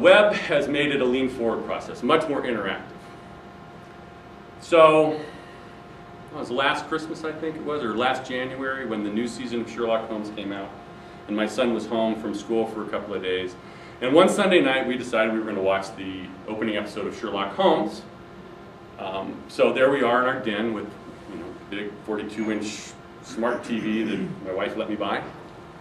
web has made it a lean forward process, much more interactive. So, it was last Christmas, I think it was, or last January, when the new season of Sherlock Holmes came out. And my son was home from school for a couple of days. And one Sunday night, we decided we were going to watch the opening episode of Sherlock Holmes. So there we are in our den with, you know, big 42-inch smart TV that my wife let me buy.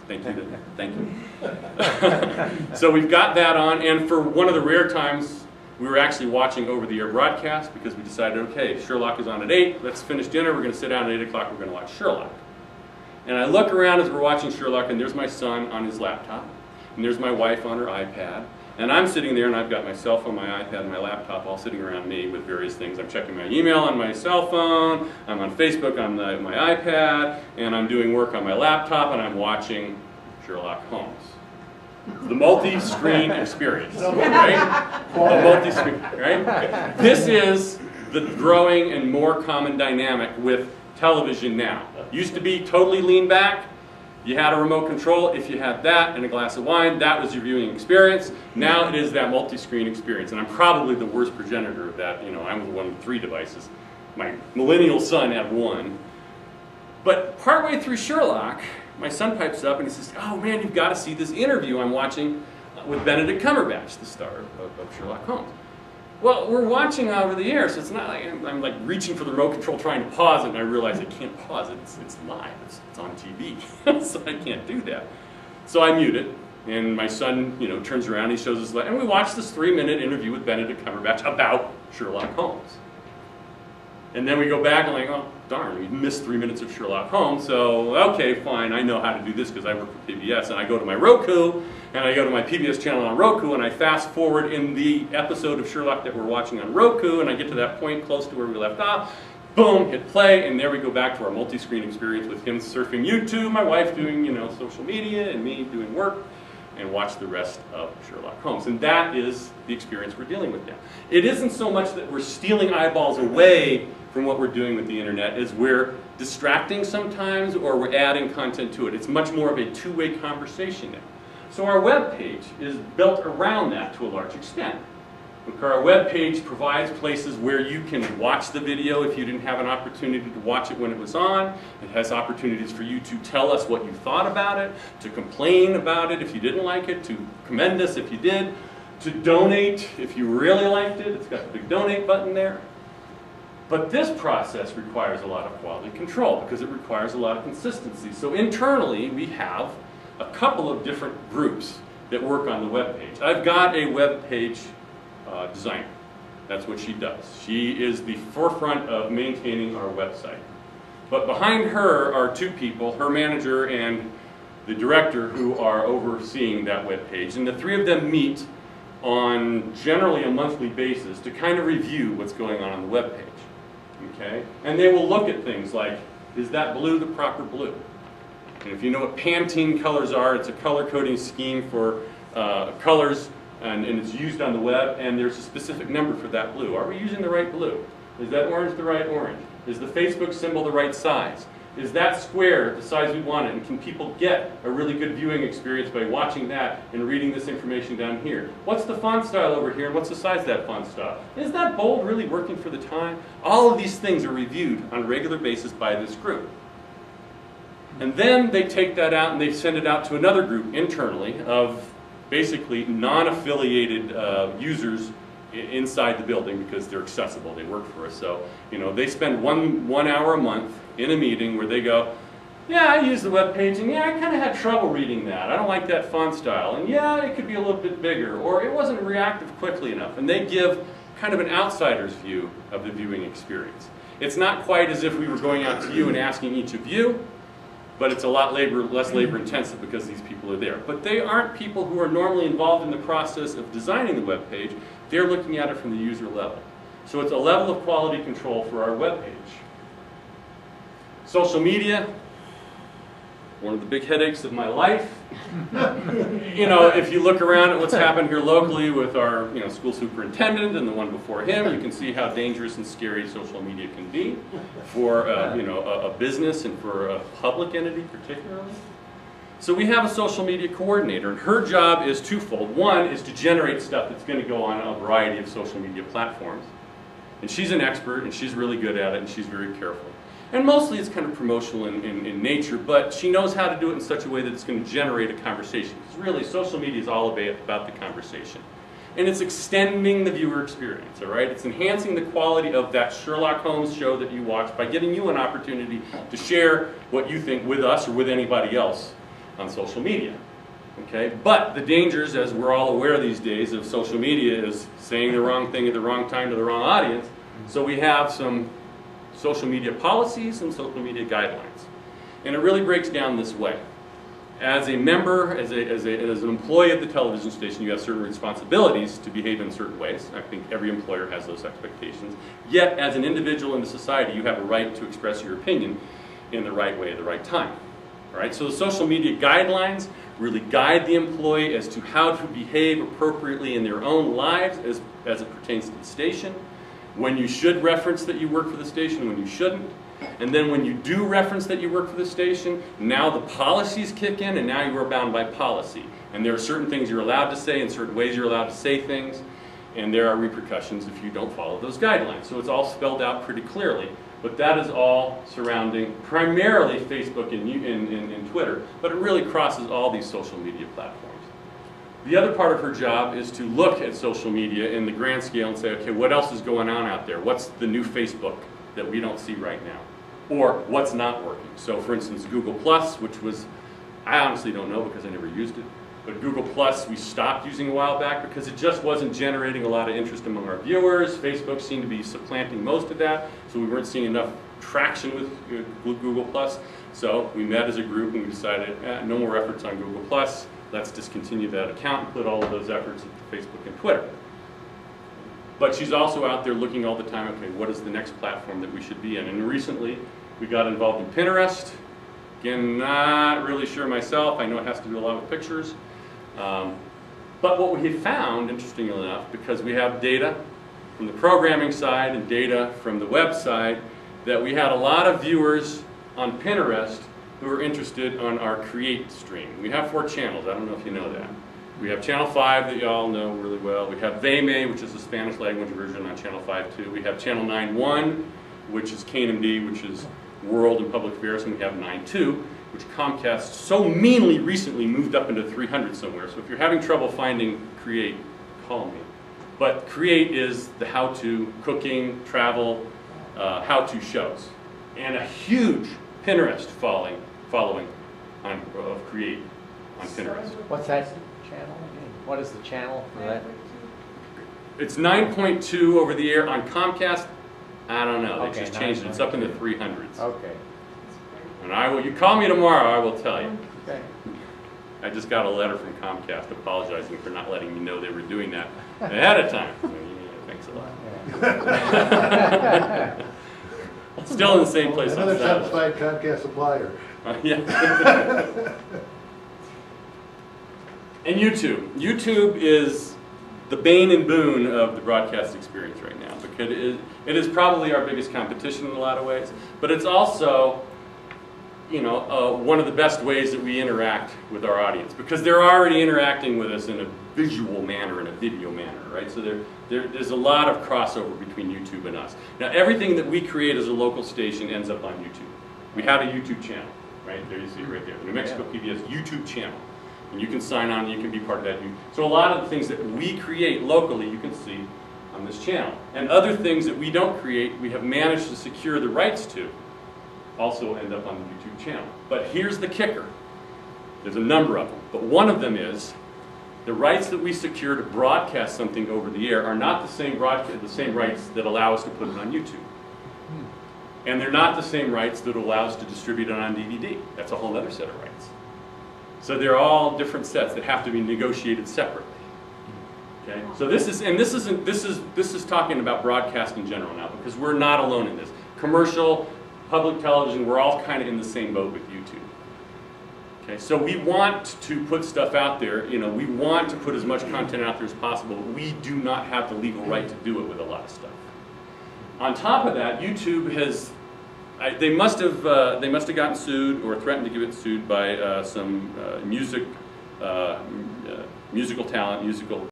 Thank you. Thank you. So we've got that on, and for one of the rare times, we were actually watching over-the-air broadcast because we decided, okay, Sherlock is on at 8. Let's finish dinner. We're going to sit down at 8 o'clock. We're going to watch Sherlock. And I look around as we're watching Sherlock, and there's my son on his laptop, and there's my wife on her iPad, and I'm sitting there, and I've got my cell phone, my iPad, and my laptop all sitting around me with various things. I'm checking my email on my cell phone, I'm on Facebook on my iPad, and I'm doing work on my laptop, and I'm watching Sherlock Holmes. The multi-screen experience, right? The multi-screen, right? This is the growing and more common dynamic with television now. Used to be totally lean back. You had a remote control. If you had that and a glass of wine, that was your viewing experience. Now it is that multi-screen experience, and I'm probably the worst progenitor of that. You know, I'm the one with 3 devices. My millennial son had 1. But partway through Sherlock, my son pipes up and he says, "Oh man, you've got to see this interview I'm watching with Benedict Cumberbatch, the star of Sherlock Holmes." Well, we're watching over the air, so it's not like I'm like reaching for the remote control trying to pause it, and I realize I can't pause it. It's live. It's on TV, so I can't do that. So I mute it, and my son, you know, turns around, he shows us, and we watch this 3-minute interview with Benedict Cumberbatch about Sherlock Holmes. And then we go back and like, oh, darn, we missed 3 minutes of Sherlock Holmes, so okay, fine, I know how to do this because I work for PBS, and I go to my Roku, and I go to my PBS channel on Roku, and I fast forward in the episode of Sherlock that we're watching on Roku, and I get to that point close to where we left off, boom, hit play, and there we go back to our multi-screen experience with him surfing YouTube, my wife doing, you know, social media, and me doing work, and watch the rest of Sherlock Holmes. And that is the experience we're dealing with now. It isn't so much that we're stealing eyeballs away from what we're doing with the internet, is we're distracting sometimes or we're adding content to it. It's much more of a two-way conversation now. So our web page is built around that to a large extent. Our web page provides places where you can watch the video if you didn't have an opportunity to watch it when it was on. It has opportunities for you to tell us what you thought about it, to complain about it if you didn't like it, to commend us if you did, to donate if you really liked it. It's got the big donate button there. But this process requires a lot of quality control because it requires a lot of consistency. So internally, we have a couple of different groups that work on the web page. I've got a web page designer. That's what she does. She is the forefront of maintaining our website. But behind her are 2 people, her manager and the director, who are overseeing that web page. And the 3 of them meet on generally a monthly basis to kind of review what's going on the web page. Okay? And they will look at things like, is that blue the proper blue? And if you know what Pantene colors are, it's a color coding scheme for colors, and it's used on the web, and there's a specific number for that blue. Are we using the right blue? Is that orange the right orange? Is the Facebook symbol the right size? Is that square the size we want it? And can people get a really good viewing experience by watching that and reading this information down here? What's the font style over here, and what's the size of that font style? Is that bold really working for the time? All of these things are reviewed on a regular basis by this group. And then they take that out and they send it out to another group internally of basically non-affiliated users inside the building because they're accessible, they work for us. So, you know, they spend one hour a month in a meeting where they go, yeah, I use the web page, and yeah, I kind of had trouble reading that. I don't like that font style, and yeah, it could be a little bit bigger, or it wasn't reactive quickly enough. And they give kind of an outsider's view of the viewing experience. It's not quite as if we were going out to you and asking each of you, but it's a lot less labor intensive because these people are there. But they aren't people who are normally involved in the process of designing the web page. They're looking at it from the user level. So it's a level of quality control for our web page. Social media, one of the big headaches of my life. You know, if you look around at what's happened here locally with our school superintendent and the one before him, you can see how dangerous and scary social media can be for a business and for a public entity particularly. So we have a social media coordinator, and her job is twofold. One is to generate stuff that's going to go on a variety of social media platforms. And she's an expert, and she's really good at it, and she's very careful. And mostly it's kind of promotional in nature, but she knows how to do it in such a way that it's going to generate a conversation. Because really, social media is all about the conversation. And it's extending the viewer experience, all right? It's enhancing the quality of that Sherlock Holmes show that you watch by giving you an opportunity to share what you think with us or with anybody else on social media, okay? But the dangers, as we're all aware these days, of social media is saying the wrong thing at the wrong time to the wrong audience. So we have some social media policies and social media guidelines. And it really breaks down this way. As a member, as an employee of the television station, you have certain responsibilities to behave in certain ways. I think every employer has those expectations. Yet, as an individual in the society, you have a right to express your opinion in the right way at the right time. All right? So the social media guidelines really guide the employee as to how to behave appropriately in their own lives as it pertains to the station, when you should reference that you work for the station, when you shouldn't. And then when you do reference that you work for the station, now the policies kick in, and now you are bound by policy. And there are certain things you're allowed to say and certain ways you're allowed to say things, and there are repercussions if you don't follow those guidelines. So it's all spelled out pretty clearly. But that is all surrounding primarily Facebook and Twitter, but it really crosses all these social media platforms. The other part of her job is to look at social media in the grand scale and say, okay, what else is going on out there? What's the new Facebook that we don't see right now? Or what's not working? So for instance, Google+, which was, I honestly don't know because I never used it, but Google+, we stopped using a while back because it just wasn't generating a lot of interest among our viewers. Facebook seemed to be supplanting most of that, so we weren't seeing enough traction with Google+. So we met as a group and we decided, no more efforts on Google+. Let's discontinue that account and put all of those efforts into Facebook and Twitter. But she's also out there looking all the time, okay, what is the next platform that we should be in? And recently, we got involved in Pinterest. Again, not really sure myself. I know it has to do a lot with pictures. But what we have found, interestingly enough, because we have data from the programming side and data from the website, that we had a lot of viewers on Pinterest who are interested on our Create stream. We have 4 channels. I don't know if you know that. We have Channel 5 that you all know really well. We have VME, which is the Spanish language version on Channel 5 too. We have Channel 9.1, which is KNME, which is World and Public Affairs, and we have 9.2, which Comcast so meanly recently moved up into 300 somewhere. So if you're having trouble finding Create, call me. But Create is the how-to, cooking, travel, how-to shows. And a huge Pinterest following of Create on Pinterest. What's that channel? What is the channel for that? It's 9.2 over the air on Comcast. I don't know. They Okay, just changed it. It's up in the 300s. Okay. And you call me tomorrow, I will tell you. Okay. I just got a letter from Comcast apologizing for not letting me know they were doing that ahead of time. So, yeah, thanks a lot. Still in the same place. Another satisfied Comcast supplier. Yeah. And YouTube. YouTube is the bane and boon of the broadcast experience right now, because it is probably our biggest competition in a lot of ways, but it's also, one of the best ways that we interact with our audience, because they're already interacting with us in a visual manner, in a video manner, right? So there's a lot of crossover between YouTube and us. Now, everything that we create as a local station ends up on YouTube. We have a YouTube channel, right? There you see it right there. New Mexico PBS YouTube channel. And you can sign on, you can be part of that. So a lot of the things that we create locally, you can see on this channel. And other things that we don't create, we have managed to secure the rights to, also end up on the YouTube channel. But here's the kicker. There's a number of them. But one of them is, the rights that we secure to broadcast something over the air are not the same rights that allow us to put it on YouTube. And they're not the same rights that allow us to distribute it on DVD. That's a whole other set of rights. So they're all different sets that have to be negotiated separately. Okay? So this is talking about broadcast in general now, because we're not alone in this. Commercial, public television, we're all kind of in the same boat with YouTube. Okay? So we want to put stuff out there, we want to put as much content out there as possible, but we do not have the legal right to do it with a lot of stuff. On top of that, YouTube has they must have gotten sued or threatened to get sued by some musical talent, musical